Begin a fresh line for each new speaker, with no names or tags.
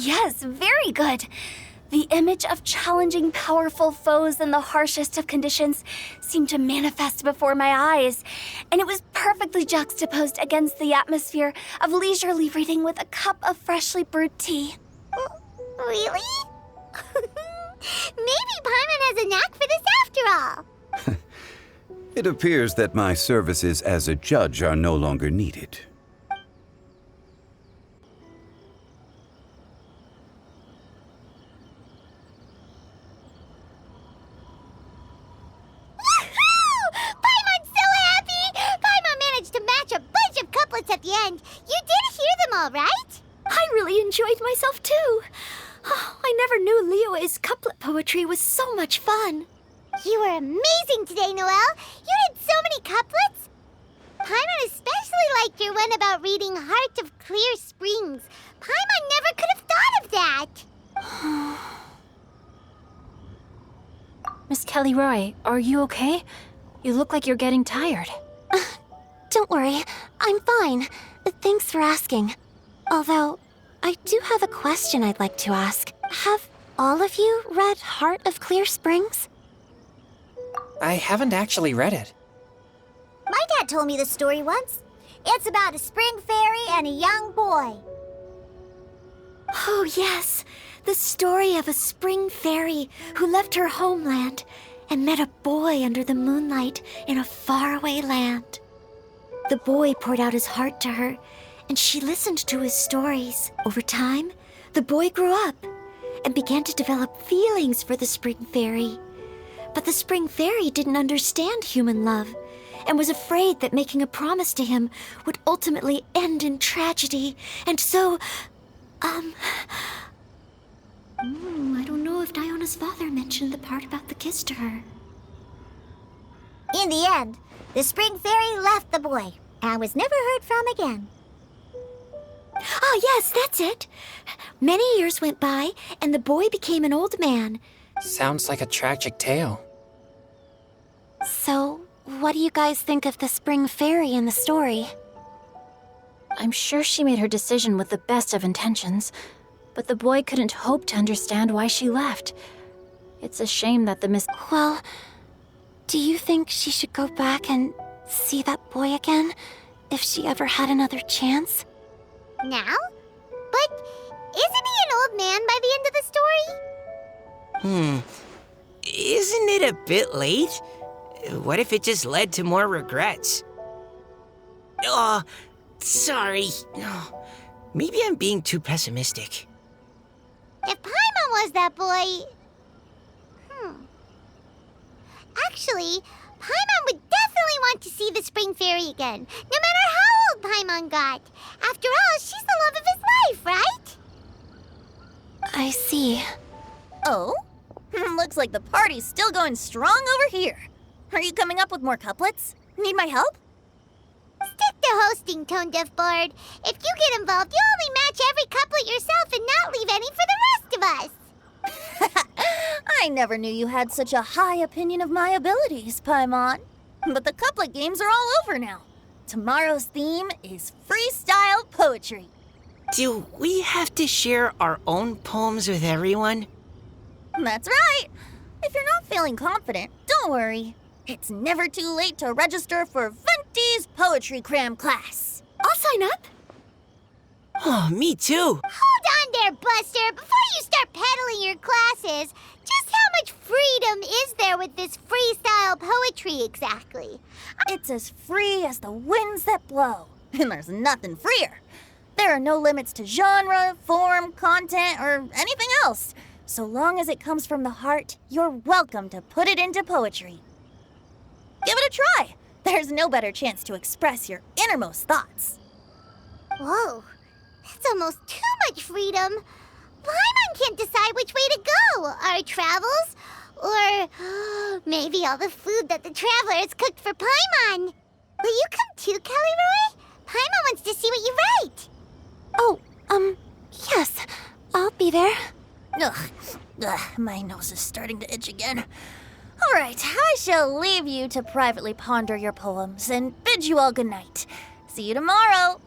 Yes, very good. The image of challenging powerful foes in the harshest of conditions seemed to manifest before my eyes, and it was perfectly juxtaposed against the atmosphere of leisurely reading with a cup of freshly brewed tea.
Really? Maybe Paimon has a knack for this after all.
It appears that my services as a judge are no longer needed.
Paimon's so happy! Paimon managed to match a bunch of couplets at the end. You did hear them all, right?
I really enjoyed myself too. Oh, I never knew Liyue's couplet poetry was so much fun.
You were amazing today, Noelle. You did so many couplets. Paimon especially liked your one about reading Heart of Clear Springs. Paimon never could have thought of that.
Miss Kelly Roy, are you okay? You look like you're getting tired.
Don't worry, I'm fine. Thanks for asking. Although, I do have a question I'd like to ask. Have all of you read Heart of Clear Springs?
I haven't actually read it.
My dad told me the story once. It's about a spring fairy and a young boy.
Oh, yes. The story of a spring fairy who left her homeland and met a boy under the moonlight in a faraway land. The boy poured out his heart to her, and she listened to his stories. Over time, the boy grew up and began to develop feelings for the spring fairy. But the spring fairy didn't understand human love and was afraid that making a promise to him would ultimately end in tragedy. And so, I don't know if Diona's father mentioned the part about the kiss to her.
In the end, the spring fairy left the boy and was never heard from again.
Oh, yes, that's it. Many years went by, and the boy became an old man.
Sounds like a tragic tale.
So, what do you guys think of the spring fairy in the story?
I'm sure she made her decision with the best of intentions, but the boy couldn't hope to understand why she left. It's a shame that the Miss...
Well, do you think she should go back and see that boy again, if she ever had another chance?
Now? But isn't he an old man by the end of the story?
Isn't it a bit late? What if it just led to more regrets? Oh, sorry. Maybe I'm being too pessimistic.
If Paimon was that boy... Actually, Paimon would definitely want to see the spring fairy again, no matter how old Paimon got. After all, she's the love of his life, right?
I see.
Oh? Looks like the party's still going strong over here. Are you coming up with more couplets? Need my help?
Stick to hosting, Tone Deaf Bard. If you get involved, you'll only match every couplet yourself and not leave any for the rest of us.
I never knew you had such a high opinion of my abilities, Paimon. But the couplet games are all over now. Tomorrow's theme is freestyle poetry.
Do we have to share our own poems with everyone?
That's right. If you're not feeling confident, don't worry. It's never too late to register for Venti's Poetry Cram class. I'll sign up.
Oh, me too.
Hold on there, Buster. Before you start peddling your classes, just how much freedom is there with this freestyle poetry exactly?
It's as free as the winds that blow. And there's nothing freer. There are no limits to genre, form, content, or anything else. So long as it comes from the heart, you're welcome to put it into poetry. Give it a try. There's no better chance to express your innermost thoughts.
Whoa, that's almost too much freedom. Paimon can't decide which way to go. Our travels, or maybe all the food that the travelers cooked for Paimon. Will you come too, Kelly Roy? Paimon wants to see what you write.
Oh, yes. I'll be there.
Ugh, my nose is starting to itch again. All right, I shall leave you to privately ponder your poems and bid you all good night. See you tomorrow.